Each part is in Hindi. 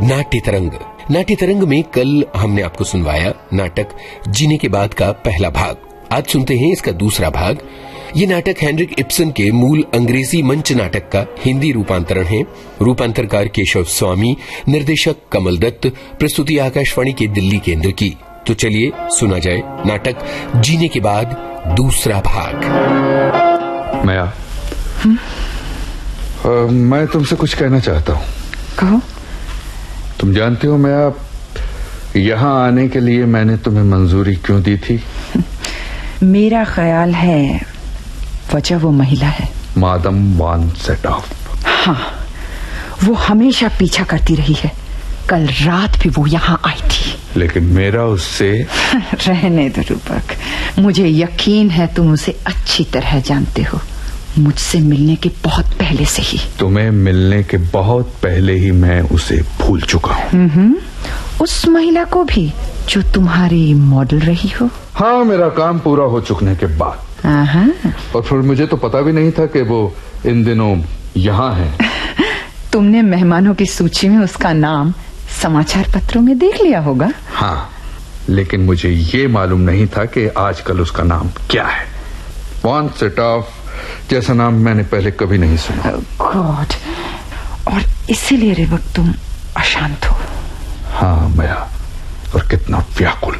नाट्य तरंग। नाट्य तरंग में कल हमने आपको सुनवाया नाटक जीने के बाद का पहला भाग। आज सुनते हैं इसका दूसरा भाग। ये नाटक हेनरिक इब्सन के मूल अंग्रेजी मंच नाटक का हिंदी रूपांतरण है। रूपांतरकार केशव स्वामी, निर्देशक कमल दत्त, प्रस्तुति आकाशवाणी के दिल्ली केंद्र की। तो चलिए सुना जाए नाटक जीने के बाद दूसरा भाग। माया, मैं तुमसे कुछ कहना चाहता हूँ। कहो। तुम जानती हो माया, यहाँ आने के लिए मैंने तुम्हें मंजूरी क्यों दी थी? मेरा ख्याल है वजह वो महिला है, मादम वान सेटॉफ। हाँ, वो हमेशा पीछा करती रही है। कल रात भी वो यहाँ आई थी। लेकिन मेरा उससे रहने दो रूपक, मुझे यकीन है तुम उसे अच्छी तरह जानते हो। मुझसे मिलने के बहुत पहले से ही। तुम्हें मिलने के बहुत पहले ही मैं उसे भूल चुका हूँ। उस महिला को भी जो तुम्हारी मॉडल रही हो। हाँ, मेरा काम पूरा हो चुकने के बाद। और फिर मुझे तो पता भी नहीं था कि वो इन दिनों यहाँ है। तुमने मेहमानों की सूची में उसका नाम समाचार पत्रों में देख लिया होगा। हाँ, लेकिन मुझे ये मालूम नहीं था कि आजकल उसका नाम क्या है। वान सेटॉफ जैसा नाम मैंने पहले कभी नहीं सुना। गॉड, और इसीलिए रेवक तुम अशांत हो। हाँ माया, और कितना व्याकुल।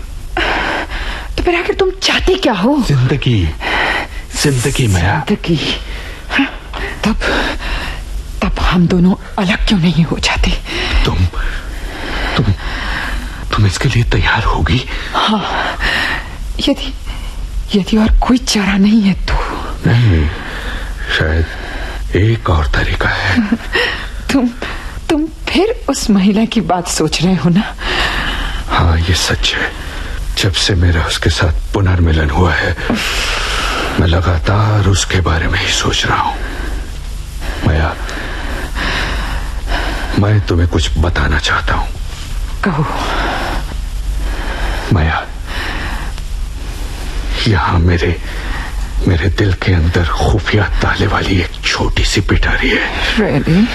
तो फिर आखिर तुम चाहते क्या हो? जिंदगी, जिंदगी माया। जिंदगी। तब हम दोनों अलग क्यों नहीं हो जाते? तुम इसके लिए तैयार होगी? हाँ, यदि और कोई चारा नहीं है तो। नहीं, शायद एक और तरीका है। तुम फिर उस महिला की बात सोच रहे हो ना? हाँ, ये सच है। जब से मेरा उसके साथ पुनर्मिलन हुआ है, मैं लगातार उसके बारे में ही सोच रहा हूँ। माया, मैं तुम्हें कुछ बताना चाहता हूँ। कहो। माया, यहाँ मेरे दिल के अंदर खुफिया ताले वाली एक छोटी सी पिटारी है। Really?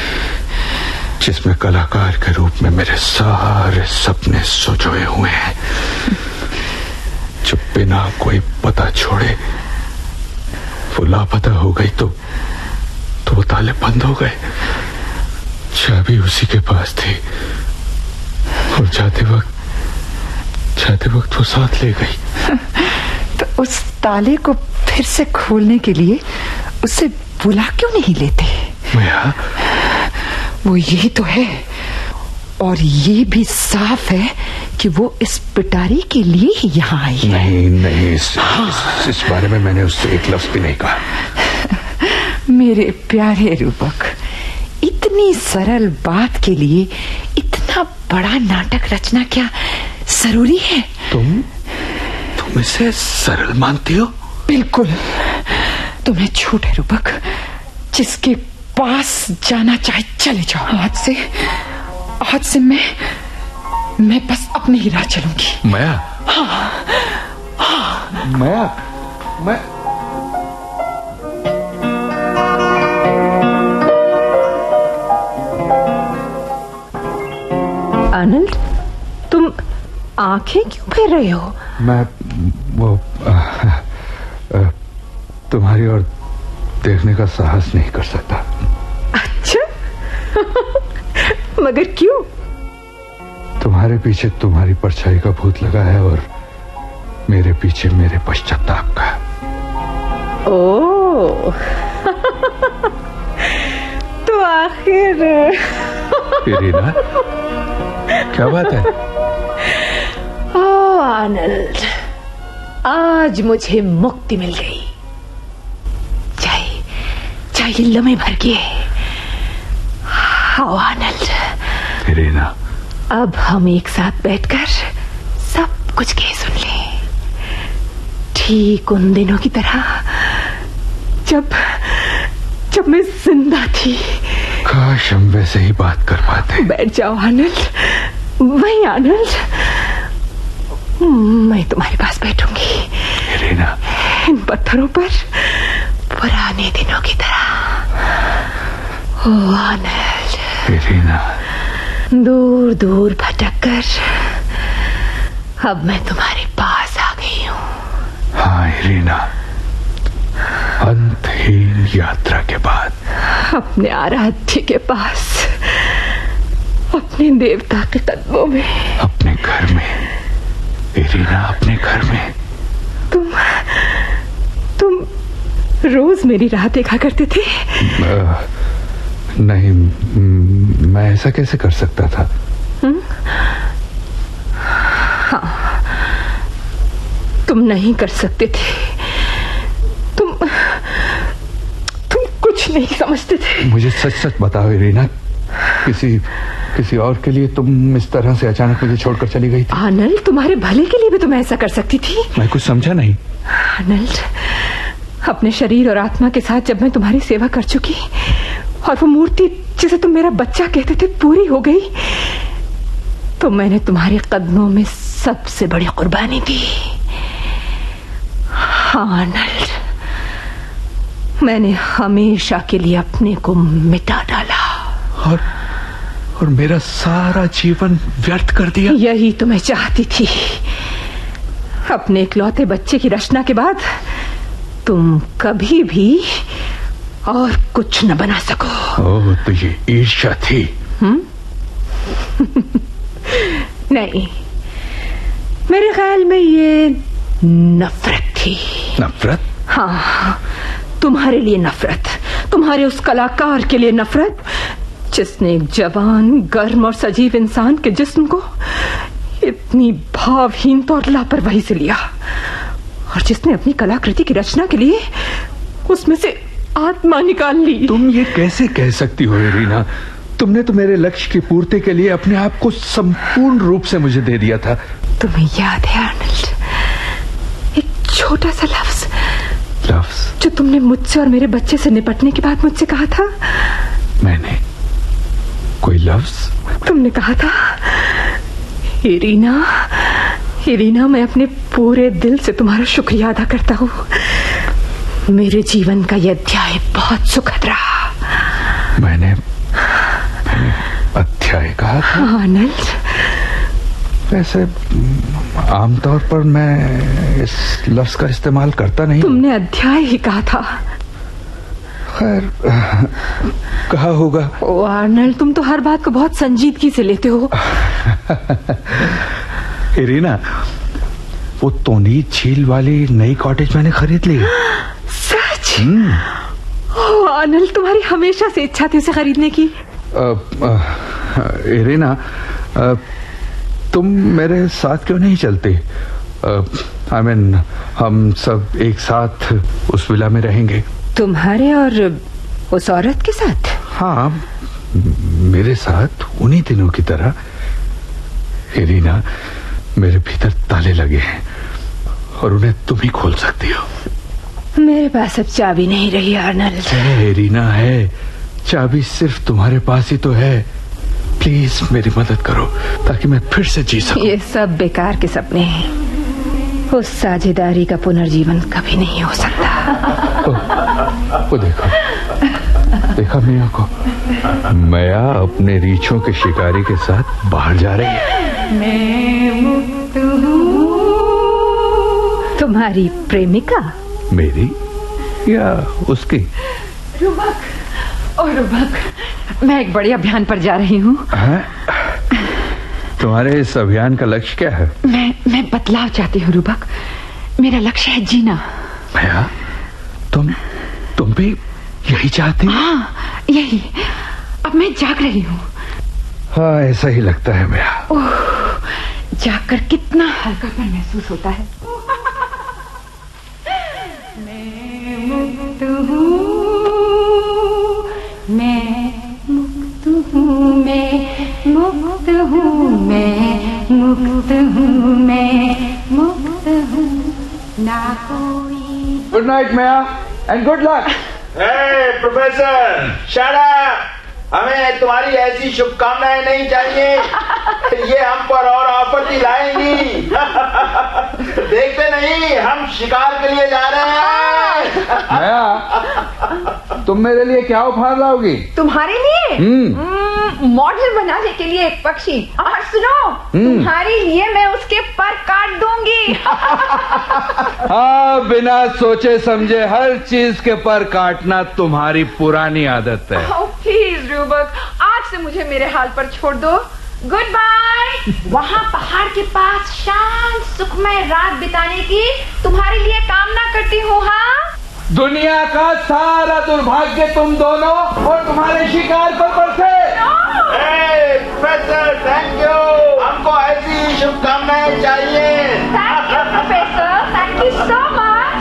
जिसमें कलाकार के रूप में मेरे सारे सपने सजोए हुए हैं। जब बिना कोई पता छोड़े वो लापता हो गई तो वो ताले बंद हो गए। चाबी उसी के पास थी और जाते वक्त वो साथ ले गई। तो उस ताले को फिर से खोलने के लिए उसे बुला क्यों नहीं लेते? माया, वो यही तो है, और ये भी साफ है कि वो इस पिटारी के लिए ही यहाँ आई है। नहीं, इस बारे में मैंने उससे एक लफ्ज भी नहीं कहा। मेरे प्यारे रूपक, इतनी सरल बात के लिए इतना बड़ा नाटक रचना क्या जरूरी है? तुम इसे सरल मानती हो? बिल्कुल। तुम्हें छूट है रूपक, जिसके पास जाना चाहे चले जाओ। आज से मैं बस अपनी ही राह चलूंगी। माया। हाँ। माया, मैं आनंद, तुम आंखें क्यों फेर रहे हो? मैं तुम्हारी ओर देखने का साहस नहीं कर सकता। अच्छा। मगर क्यों? तुम्हारे पीछे तुम्हारी परछाई का भूत लगा है और मेरे पीछे मेरे पश्चाताप का। ओह। तो आखिर इरीना, क्या बात है? ओह आनंद, आज मुझे मुक्ति मिल गई। चाहिए लम्हे भर के। हाँ आनंद, इरीना, अब हम एक साथ बैठकर सब कुछ कह सुन लें, ठीक उन दिनों की तरह जब मैं जिंदा थी। काश हम वैसे ही बात कर पाते। बैठ जाओ आनंद, वही आनंद, मैं तुम्हारे पास बैठूंगी। इरीना, इन पत्थरों पर पुराने दिनों की तरह। ओ आनंद। इरीना, दूर दूर भटक कर अब मैं तुम्हारे पास आ गई हूँ। हाँ इरीना, अंतहीन यात्रा के बाद अपने आराध्य के पास, अपने देवता के कदमों में, अपने घर में इरीना, अपने घर में। तुम रोज मेरी राह देखा करते थे? नहीं, मैं ऐसा कैसे कर सकता था? हाँ, तुम नहीं कर सकते थे। तुम कुछ नहीं समझते थे। मुझे सच सच बताओ इरीना, किसी और के लिए तुम इस तरह से अचानक मुझे छोड़कर चली गई थी? आनंद, तुम्हारे भले के लिए भी तुम ऐसा कर सकती थी। मैं कुछ समझा नहीं। आनंद, अपने शरीर और आत्मा के साथ जब मैं तुम्हारी सेवा कर चुकी और वो मूर्ति जिसे तुम मेरा बच्चा कहते थे पूरी हो गई, तो मैंने तुम्हारे कदमों में सबसे बड़ी कुर्बानी दी। हाँ आनंद, मैंने हमेशा के लिए अपने को मिटा डाला और मेरा सारा जीवन व्यर्थ कर दिया। यही तो मैं चाहती थी। अपने इकलौते बच्चे की रचना के बाद तुम कभी भी और कुछ न बना सको। ओह, तो ये ईर्ष्या थी? नहीं, मेरे ख्याल में ये नफरत थी। नफरत? हाँ, तुम्हारे लिए नफरत, तुम्हारे उस कलाकार के लिए नफरत जिसने एक जवान, गर्म और सजीव इंसान के जिस्म को इतनी भावहीनता और लापरवाही से लिया, और जिसने अपनी कलाकृति की रचना के लिए उसमें से आत्मा निकाल ली। तुम ये कैसे कह सकती हो इरीना? तुमने तो मेरे लक्ष्य की पूर्ति के लिए अपने आप को संपूर्ण रूप से मुझे दे दिया था। तुम्हें याद है आर्नल्ड, एक छोटा सा लफ्ज जो तुमने मुझसे और मेरे बच्चे से निपटने के बाद मुझसे कहा था? मैंने कोई लफ्ज? तुमने कहा था, इरीना, मैं अपने पूरे दिल से तुम्हारा शुक्रिया अदा करता हूँ। मेरे जीवन का यह अध्याय बहुत सुखद रहा। मैंने अध्याय कहा था? आनंद, वैसे आमतौर पर मैं इस लफ्ज का इस्तेमाल करता नहीं। तुमने अध्याय ही कहा था। खैर, कहा होगा। ओ आर्नल्ड, तुम तो हर बात को बहुत संजीदगी से लेते हो। इरीना, वो तोनीत झील वाली नई कॉटेज मैंने खरीद ली। सच? ओ आर्नल्ड, तुम्हारी हमेशा से इच्छा थी उसे खरीदने की। इरीना, तुम मेरे साथ क्यों नहीं चलती? हम सब एक साथ उस विला में रहेंगे। तुम्हारे और उस औरत के साथ? हाँ, मेरे साथ उन्हीं दिनों की तरह। इरीना, मेरे भीतर ताले लगे हैं और उन्हें तुम ही खोल सकती हो। मेरे पास अब चाबी नहीं रही आर्नल्ड। है इरीना, है चाबी, सिर्फ तुम्हारे पास ही तो है। प्लीज मेरी मदद करो ताकि मैं फिर से जी सकूं। ये सब बेकार के सपने हैं। उस साझेदारी का पुनर्जीवन कभी नहीं हो सकता। वो देखा मिया को? मिया अपने रीछों के शिकारी के साथ बाहर जा रही है। मैं मुक्त हूँ। तुम्हारी प्रेमिका? मेरी या उसकी? रुबक, मैं एक बड़े अभियान पर जा रही हूँ। तुम्हारे इस अभियान का लक्ष्य क्या है? मैं बदलाव चाहती हूँ रुबक। मेरा लक्ष्य है जीना। भैया, तुम भी यही चाहती हो? हाँ, यही। अब मैं जाग रही हूँ। हाँ, ऐसा ही लगता है भैया। ओह, जागकर कितना हल्कापन महसूस होता है। मैं मुक्त हूँ, मैं मुक्त हूँ, मैं मुक्त हूँ, मैं मुक्त हूँ, मैं मुक्त हूँ, ना कोई। गुड नाइट मैया and good luck. Hey professor, shut up. हमें तुम्हारी ऐसी शुभकामनाएं नहीं चाहिए। ये हम पर और आपत्ति लाएंगी। देखते नहीं, हम शिकार के लिए जा रहे हैं। मैया, तुम मेरे लिए क्या उपहार लाओगी? तुम्हारे लिए? मॉडल बनाने के लिए एक पक्षी। और सुनो, तुम्हारे लिए मैं उसके पर काट दूंगी। हाँ, बिना सोचे समझे हर चीज के पर काटना तुम्हारी पुरानी आदत है। प्लीज रूबक, आज से मुझे मेरे हाल पर छोड़ दो। Goodbye. वहाँ पहाड़ के पास शांत सुखमय रात बिताने की तुम्हारे लिए कामना करती हूँ। हाँ, दुनिया का सारा दुर्भाग्य तुम दोनों और तुम्हारे शिकार पर बरसे। Professor, thank you. हमको ऐसी शुभकामनाएं चाहिए। Thank you professor, thank you so much.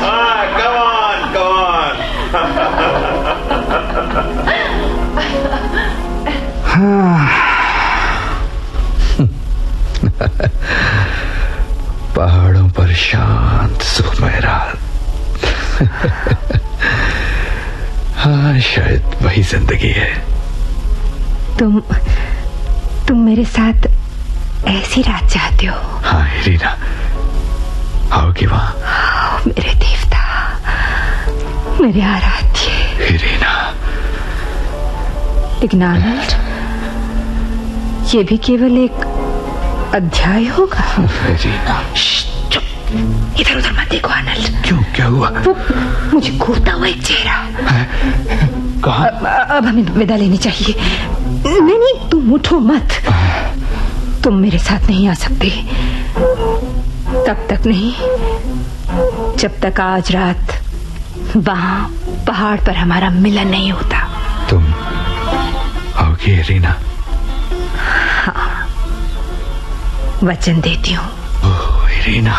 Come on, come on. पहाड़ों पर शांत सुखमय रात। हाँ, शायद वही जिंदगी है। तुम मेरे साथ ऐसी रात चाहते हो? हाँ इरीना, आओगी वहां? मेरे देवता, मेरे आराध्य इरीना। लेकिन आनंद, ये भी केवल एक अध्याय होगा। इरीना, इधर उधर मत देखो आनंद। क्यों, क्या हुआ? वो मुझे घूरता हुआ एक चेहरा। कहाँ? अब हमें विदा लेनी चाहिए। नहीं, तुम उठो मत। तुम मेरे साथ नहीं आ सकते, तब तक नहीं जब तक आज रात वहां पहाड़ पर हमारा मिलन नहीं होता। तुम आओगी इरीना? हाँ, वचन देती हूँ। ओह इरीना।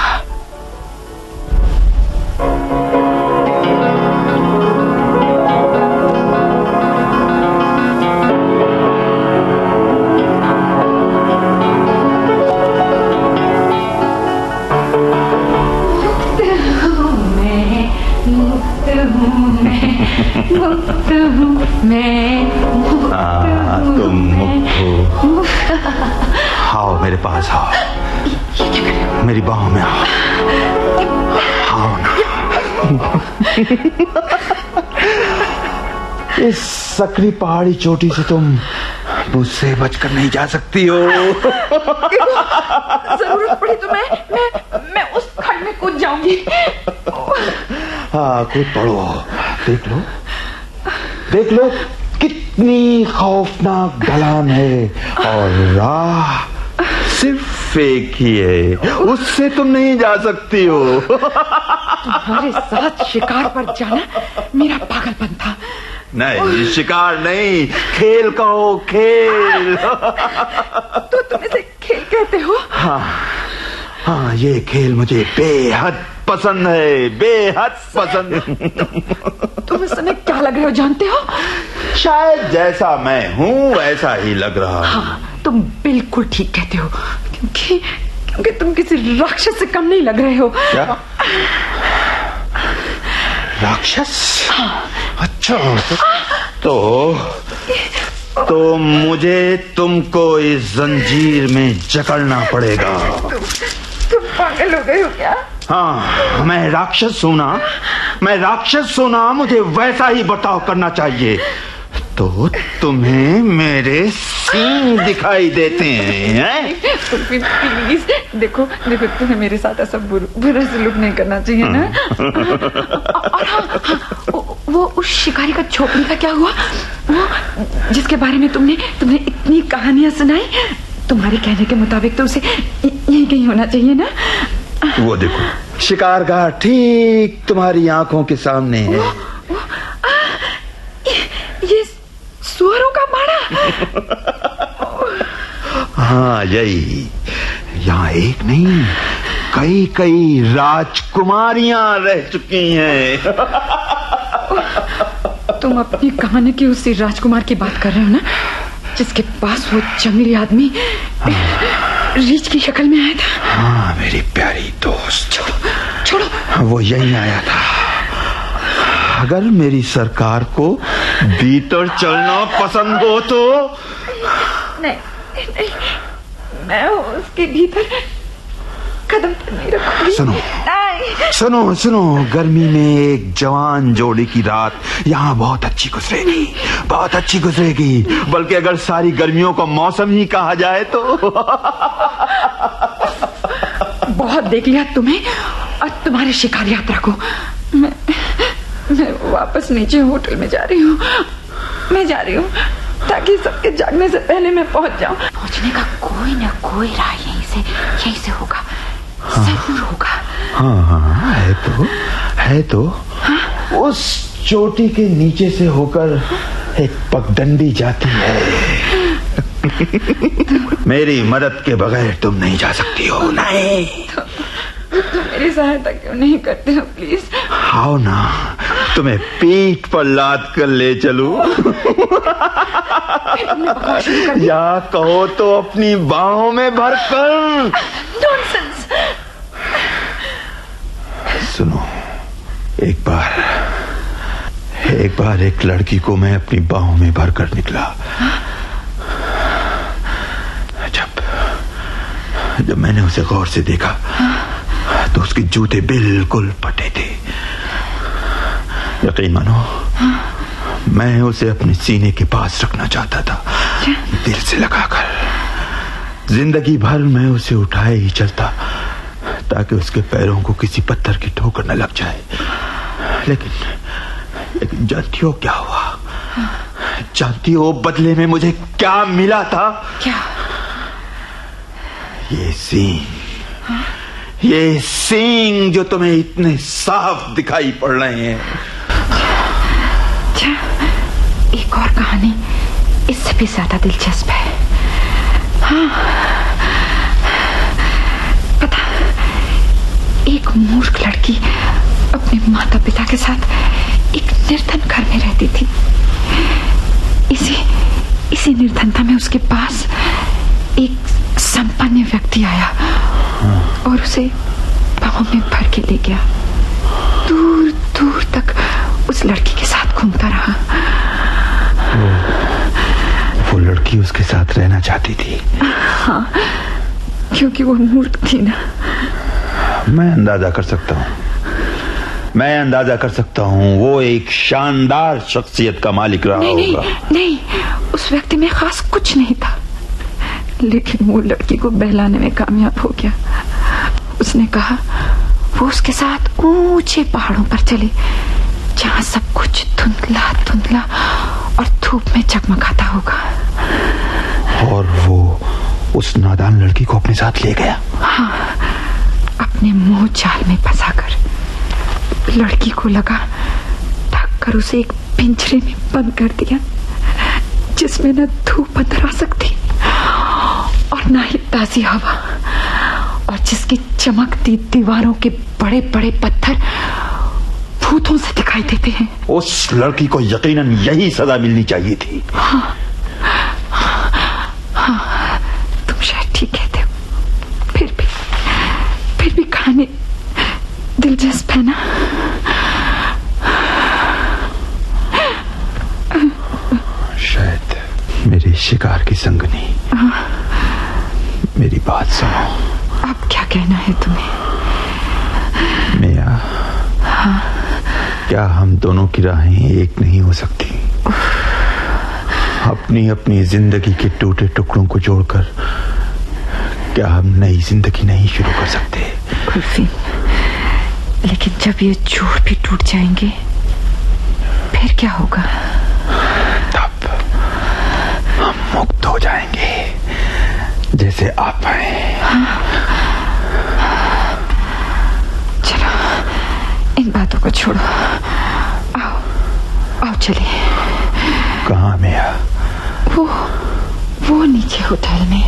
तुम मुक्त हो। आओ मेरे पास आओ, मेरी बाहों में आओ। आओ ना। इस सकरी पहाड़ी चोटी से तुम मुझसे बचकर नहीं जा सकती हो। जरूरत पड़ी तो मैं उस खड्ड में कूद जाऊंगी। हाँ, कूद पड़ो। देख लो कितनी खौफनाक ढलान है और राह सिर्फ एक ही है, उससे तुम नहीं जा सकती हो। तुम्हारे साथ शिकार पर जाना मेरा पागलपन था। नहीं, शिकार नहीं, खेल कहो, खेल। तो तुम इसे खेल कहते हो? हाँ, ये खेल मुझे बेहद पसंद है, बेहद पसंद। तुम इस समय क्या लग रहे हो जानते हो? शायद जैसा मैं हूँ वैसा ही लग रहा है। हाँ, तुम बिल्कुल ठीक कहते हो, क्योंकि तुम किसी राक्षस से कम नहीं लग रहे हो। क्या? राक्षस? अच्छा, तो मुझे तुमको इस जंजीर में जकड़ना पड़ेगा। तुम पागल हो गए हो क्या? हाँ, मैं राक्षस हूं ना, मुझे वैसा ही बर्ताव करना चाहिए। तो तुम्हें मेरे सींग दिखाई देते हैं? प्लीज देखो, तुम्हें मेरे साथ ऐसा बुरा सलूक नहीं करना चाहिए ना। और वो उस शिकारी का झोपड़ी का क्या हुआ? वो जिसके बारे में तुमने इतनी कहानियां सुनाई, तुम्हारे कहने के मुताबिक तो उसे यही कहीं होना चाहिए ना। वो देखो, शिकारगाह ठीक तुम्हारी आंखों के सामने है। ये सुअरों का बाड़ा। हाँ, यही। यहाँ एक नहीं, कई राजकुमारियां रह चुकी हैं। तुम अपनी कहानी की उसी राजकुमार की बात कर रहे हो ना, जिसके पास वो जंगली आदमी रीछ की शक्ल में आया था? हाँ, मेरी प्यारी दोस्त। छोड़ो। वो यहीं आया था। अगर मेरी सरकार को भीतर चलना पसंद हो तो। नहीं, मैं उसके भीतर कदम नहीं रखूंगी। सुनो, सुनो सुनो, गर्मी में एक जवान जोड़ी की रात यहाँ बहुत अच्छी गुजरेगी, बहुत अच्छी गुजरेगी। बल्कि अगर सारी गर्मियों का मौसम ही कहा जाए तो। बहुत देख लिया तुम्हें और तुम्हारे शिकार यात्रा को। मैं वापस नीचे होटल में जा रही हूँ। मैं जा रही हूँ ताकि सबके जागने से पहले मैं पहुंच जाऊं। पहुंचने का कोई ना कोई राह यहीं से होगा। जरूर होगा। हाँ, है तो। हाँ? उस चोटी के नीचे से होकर एक पगडंडी जाती है। मेरी मदद के बगैर तुम नहीं जा सकती हो। नहीं तो मेरी सहायता क्यों नहीं करते हो प्लीज? आओ ना, तुम्हें पीठ पर लाद कर ले चलूं। या कहो तो अपनी बाहों में भरकर। नॉनसेंस। सुनो, एक बार एक लड़की को मैं अपनी बाहों में भरकर निकला। जब मैंने उसे गौर से देखा तो उसके जूते बिल्कुल फटे थे। यकीन मानो, मैं उसे अपने सीने के पास रखना चाहता था, दिल से लगाकर। जिंदगी भर मैं उसे उठाए ही चलता ताकि उसके पैरों को किसी पत्थर की ठोकर न लग जाए। लेकिन जानती हो क्या हुआ? जानती हो बदले में मुझे क्या मिला था? क्या? ये सींग जो तुम्हें इतने साफ दिखाई पड़ रहे हैं। अच्छा, एक और कहानी इससे भी ज्यादा दिलचस्प है। हाँ, पता, एक मूर्ख लड़की अपने माता पिता के साथ एक निर्धन घर में रहती थी। इसी निर्धनता में उसके पास एक संपन्न व्यक्ति आया और उसे बाहों में भर के ले गया। दूर दूर तक उस लड़की के साथ घूमता रहा। वो लड़की उसके साथ रहना चाहती थी। हाँ, क्योंकि वो मूर्ख थी ना। मैं अंदाजा कर सकता हूँ वो एक शानदार शख्सियत का मालिक रहा होगा। नहीं, उस व्यक्ति में खास कुछ नहीं था, लेकिन वो लड़की को बहलाने में कामयाब हो गया। उसने कहा वो उसके साथ ऊंचे पहाड़ों पर चले जहां सब कुछ धुंधला धुंधला और धूप में चकमकाता होगा। और वो उस नादान लड़की को अपने साथ ले गया। हाँ, अपने मोह जाल में फंसाकर। लड़की को लगा ढक कर उसे एक पिंजरे में बंद कर दिया जिसमें न धूप अंदर आ सकती और ना ही ताजी हवा, और जिसकी चमकती दीवारों के बड़े बड़े पत्थर भूतों से दिखाई देते हैं। उस लड़की को यकीनन यही सजा मिलनी चाहिए थी। हाँ, तुम शायद ठीक कहते हो। फिर भी कहानी दिलचस्प है ना? शायद मेरे शिकार की संगनी। मेरी बात सुनो। अब क्या कहना है तुम्हें? मिया, हाँ? क्या हम दोनों की राहें एक नहीं हो सकती? अपनी अपनी जिंदगी के टूटे टुकड़ों को जोड़कर क्या हम नई जिंदगी नहीं शुरू कर सकते? कुल्फी, लेकिन जब ये जोड़ भी टूट जाएंगे फिर क्या होगा? तब हम मुक्त हो जाएंगे जैसे आप आए। हाँ? चलो, इन बातों को छोड़ो। आओ चलिए। कहाँ मिया? वो नीचे होटल में।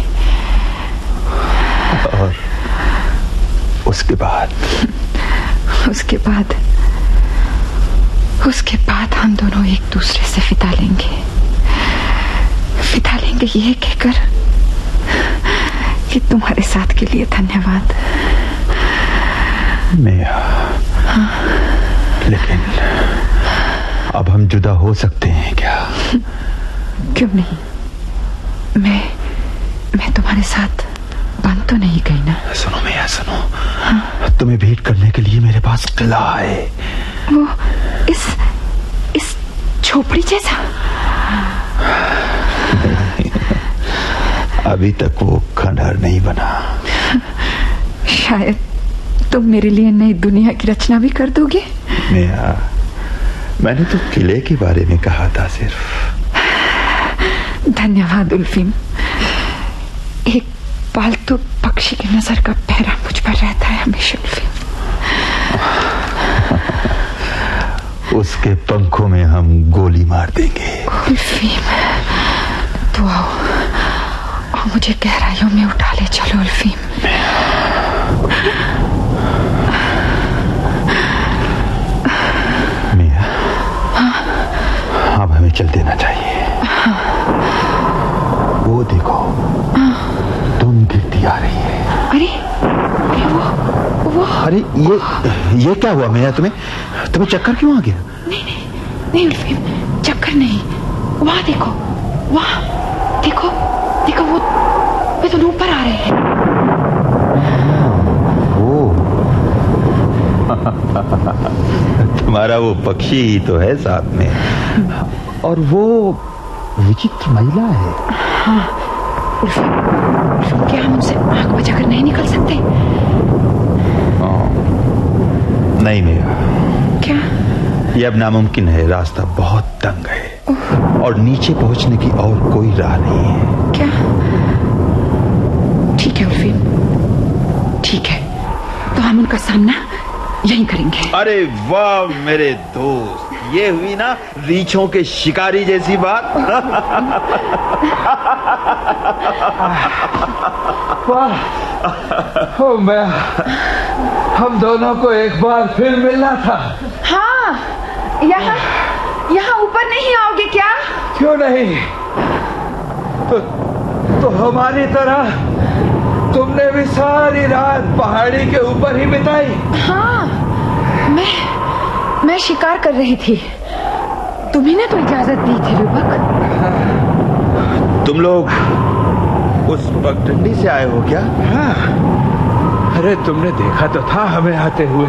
और उसके बाद हम दोनों एक दूसरे से विदा लेंगे ये कहकर कि तुम्हारे साथ के लिए धन्यवाद। मिया, लेकिन अब हम जुदा हो सकते हैं क्या? क्यों नहीं? मैं तुम्हारे साथ बंद तो नहीं गई ना? सुनो मैया सुनो, तुम्हें भेंट करने के लिए मेरे पास किला है। वो इस झोपड़ी जैसा? अभी तक वो खंडहर नहीं बना। शायद तुम मेरे लिए नई दुनिया की रचना भी कर दोगे। मैया, मैंने तो किले के बारे में कहा था सिर्फ। धन्यवाद उल्फीम। एक पालतू पक्षी की नजर का पहरा मुझ पर रहता है हमेशा उल्फीम। उसके पंखों में हम गोली मार देंगे। उल्फीम, तो आओ और मुझे गहराइयों में उठा ले चलो उल्फीम। मिया, अब हमें चल देना चाहिए। वो देखो, तुम गिरती आ रही है। अरे वो अरे ये क्या हुआ मैया? तुम्हें चक्कर क्यों आ गया? नहीं उल्फीम, चक्कर नहीं। वहां देखो, वहां देखो वो तो ऊपर आ रहे हैं। वो तुम्हारा वो पक्षी ही तो है साथ में, और वो विचित्र महिला है। हाँ उल्फीम, क्या हम उनसे आंख बचाकर नहीं निकल सकते? नहीं मैया, क्या? ये अब नामुमकिन है। रास्ता बहुत तंग है और नीचे पहुंचने की और कोई राह नहीं है। क्या? ठीक है उल्फीम, ठीक है, तो हम उनका सामना यहीं करेंगे। अरे वाह मेरे दोस्त, ये हुई ना रीछों के शिकारी जैसी बात। वाह, ओ मैं, हम दोनों को एक बार फिर मिलना था। हाँ, यहाँ ऊपर नहीं आओगे क्या? क्यों नहीं? तो हमारी तरह तुमने भी सारी रात पहाड़ी के ऊपर ही बिताई। हाँ, मैं शिकार कर रही थी। तुम्ही ने तो इजाजत दी थी रूपक। तुम लोग उस पगडंडी से आए हो क्या? हाँ, अरे तुमने देखा तो था हमें आते हुए।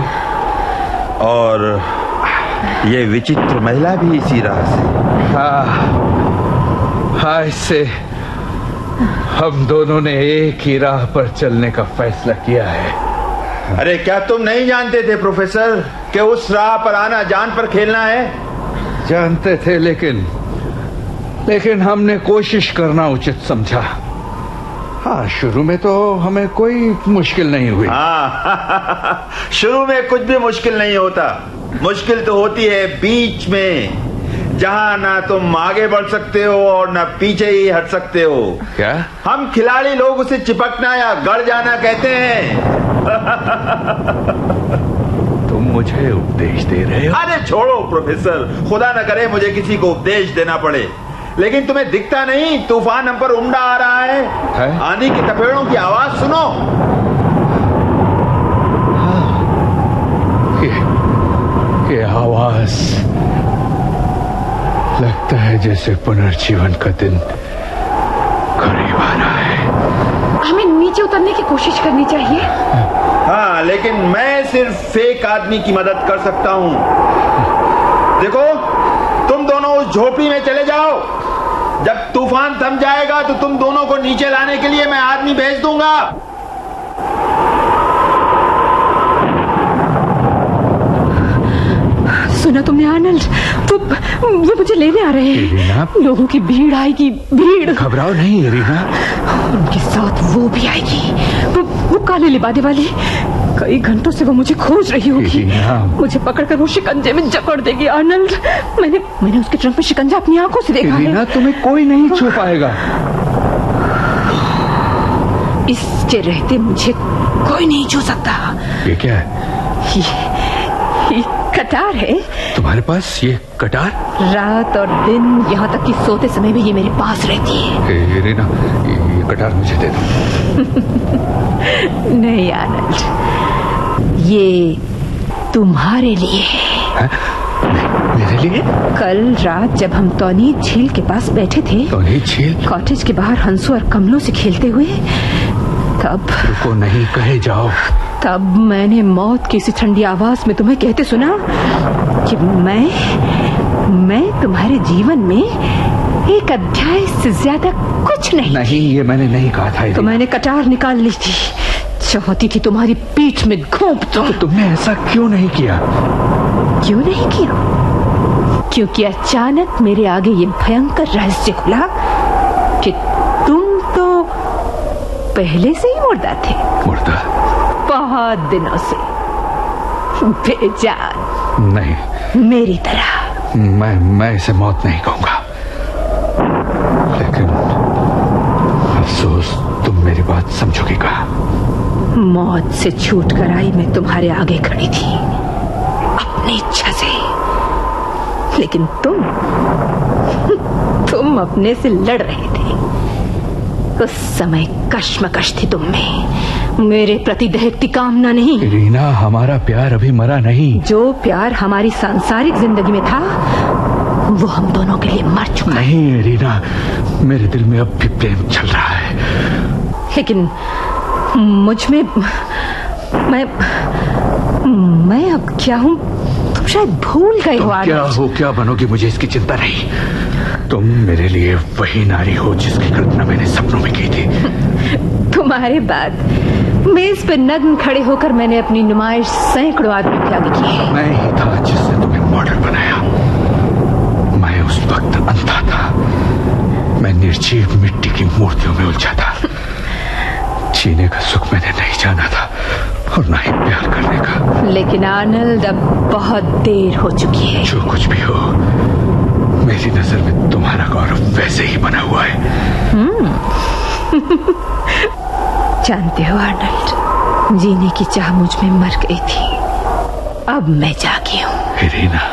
और ये विचित्र महिला भी इसी राह से? हाँ, इससे हम दोनों ने एक ही राह पर चलने का फैसला किया है। अरे क्या तुम नहीं जानते थे प्रोफेसर कि उस राह पर आना जान पर खेलना है? जानते थे, लेकिन हमने कोशिश करना उचित समझा। हाँ, शुरू में तो हमें कोई मुश्किल नहीं हुई। हाँ, शुरू में कुछ भी मुश्किल नहीं होता। मुश्किल तो होती है बीच में, जहाँ ना तुम आगे बढ़ सकते हो और ना पीछे ही हट सकते हो। क्या? हम खिलाड़ी लोग उसे चिपकना या गड़ जाना कहते हैं। तुम मुझे उपदेश दे रहे हो? अरे छोड़ो प्रोफेसर, खुदा न करे मुझे किसी को उपदेश देना पड़े। लेकिन तुम्हें दिखता नहीं तूफान हम पर उमड़ा आ रहा है? आंधी की तपेड़ों की आवाज सुनो। ये आवाज लगता है जैसे पुनर्जीवन का दिन करीब आ रहा है। हमें नीचे उतरने की कोशिश करनी चाहिए। हाँ, लेकिन मैं सिर्फ एक आदमी की मदद कर सकता हूँ। देखो, तुम दोनों उस झोपड़ी में चले जाओ। जब तूफान थम जाएगा तो तुम दोनों को नीचे लाने के लिए मैं आदमी भेज दूंगा। सुना तुमने आनंद? वो मुझे लेने आ रहे हैं। लोगों की भीड़ आएगी, भीड़। घबराओ नहीं इरीना, उनके साथ वो भी आएगी। वो काले लिबादे वाली। कई घंटों से वो मुझे खोज रही होगी। मुझे पकड़कर वो शिकंजे में जकड़ देगी आनंद। मैंने उसके ट्रंक में शिकंजा अपनी आंखों से देखा है। तुम्हें कोई नहीं छू पाएगा। इसके रहते मुझे कोई नहीं छू सकता। ये क्या है? ये कटार है। तुम्हारे पास ये कटार? रात और दिन, यहाँ तक कि सोते समय भी ये मेरे पास रहती है। इरीना, ये कटार मुझे दे दो। नहीं आनंद, ये तुम्हारे लिए है। मेरे लिए? कल रात जब हम तौनीत झील के पास बैठे थे, तौनीत झील? कॉटेज के बाहर हंसों और कमलों से खेलते हुए, तब रुको नहीं, कहे जाओ। तब मैंने मौत की इसी ठंडी आवाज में तुम्हें कहते सुना कि मैं तुम्हारे जीवन में एक अध्याय से ज्यादा कुछ नहीं। नहीं, ये मैंने नहीं कहा था। तो मैंने कटार निकाल ली थी, चाहती थी तुम्हारी पीठ में घोंप दूं। तो तुमने ऐसा क्यों नहीं किया? क्यों नहीं किया? क्योंकि अचानक मेरे आगे ये भयंकर रहस्य खुला कि तुम तो पहले से ही मुर्दा थे। मुर्दा? बहुत दिनों से, बेजान। नहीं, मेरी तरह। मैं इसे मौत नहीं कहूंगा, लेकिन अफसोस तुम मेरी बात समझोगी कहा। मौत से छूट कर आई मैं तुम्हारे आगे खड़ी थी अपनी इच्छा से, लेकिन तुम अपने से लड़ रहे थे। उस समय कश्मकश थी तुम में, मेरे प्रति दहकती कामना नहीं। रीना, हमारा प्यार अभी मरा नहीं। जो प्यार हमारी सांसारिक जिंदगी में था वो हम दोनों के लिए मर चुका है। नहीं रीना, मेरे दिल में अब भी प्रेम चल रहा है, लेकिन मुझ में मैं अब क्या हूँ तुम शायद भूल गए हो। क्या हो, क्या बनोगी, मुझे इसकी चिंता नहीं। तुम मेरे लिए वही नारी हो जिसकी कल्पना मैंने सपनों में की थी। तुम्हारे बाद मेज पर नग्न खड़े होकर मैंने अपनी नुमाइश सैकड़ों आदमी के आगे की है। मैं ही था जिसने तुम्हें मॉडल बनाया। मैं उस वक्त अंधा था, मैं निर्जीव मिट्टी की मूर्तियों में उलझा था। जीने का सुख मैंने नहीं जाना था और ना ही प्यार करने का। लेकिन आनंद, अब बहुत देर हो चुकी है। जो कुछ भी हो, मेरी नजर में तुम्हारा गौरव वैसे ही बना हुआ है। जानते हो आनंद, जीने की चाह मुझ में मर गई थी, अब मैं जागी हूँ रीना,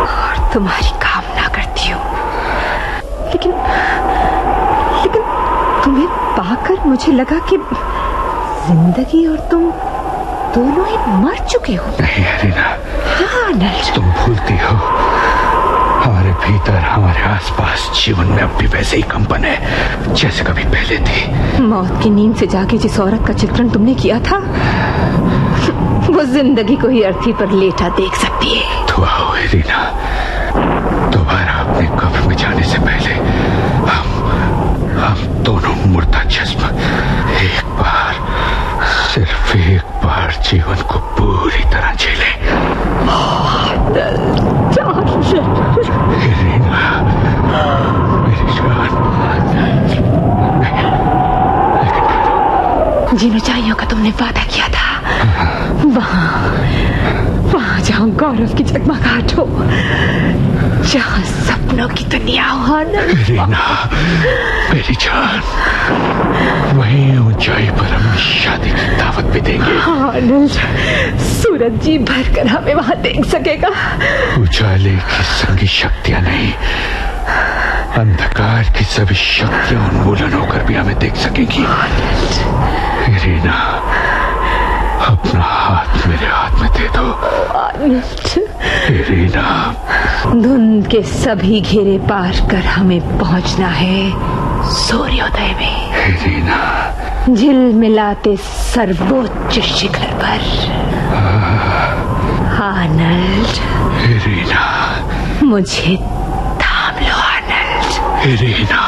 और तुम्हारी कामना करती हूँ। लेकिन तुम्हें पाकर मुझे लगा कि जिंदगी और तुम दोनों ही मर चुके हो। नहीं रीना, हाँ आनंद, तुम भूलती हो, हमारे भीतर, हमारे आसपास जीवन में अब भी वैसे ही कंपन है जैसे कभी पहले थी। मौत की नींद से जाके जिस औरत का चित्रण तुमने किया था, वो जिंदगी को ही अर्थी पर लेटा देख सकती है। दुआ हो रीना, दोबारा अपने कब्र में जाने से पहले हम दोनों मुर्दा जिस्म एक बार, सिर्फ एक बार जीवन को पूरी तरह झेले। रीना, मेरी जान, जिन ऊंचाइयों का तुमने वादा किया था, वहाँ जहाँ गौरव की जगमगाहट हो, जहाँ सपनों की दुनिया हो। रीना, मेरी जान, वहीं ऊंचाई पर हम शादी की दावत भी देंगे। आनंद, सूरज जी भरकर हमें वहाँ देख सकेगा। उजाले की संगी शक्तियां नहीं, अंधकार की सभी शक्तियां उन्मूलन होकर भी हमें देख सकेंगी। रीना, अपना हाथ मेरे हाथ में दे दो। रीना, धुंध के सभी घेरे पार कर हमें पहुंचना है सूर्योदय में। रीना, झिलमिलाते सर्वोच्च शिखर पर। आनंद, रीना, मुझे थाम लो आनंद। रीना,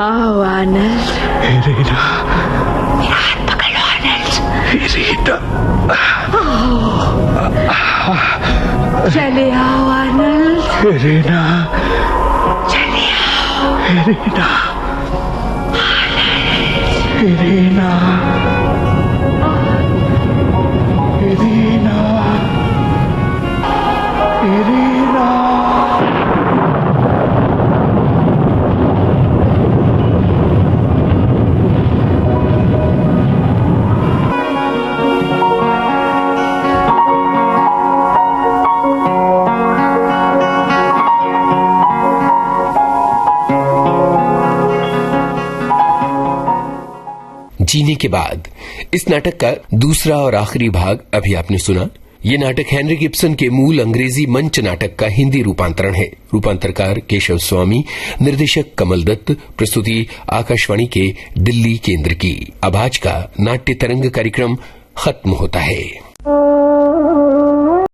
आओ आनंद, रीना, मेरा हाथ पकड़ लो आनंद। रीना, चले आओ आनंद। रीना, चले आओ रीना, रीना, रीना, रीना। जीने के बाद इस नाटक का दूसरा और आखिरी भाग अभी आपने सुना। ये नाटक हेनरिक इब्सन के मूल अंग्रेजी मंच नाटक का हिंदी रूपांतरण है। रूपांतरकार केशव स्वामी, निर्देशक कमल दत्त, प्रस्तुति आकाशवाणी के दिल्ली केंद्र की। अब आज का नाट्य तरंग कार्यक्रम खत्म होता है।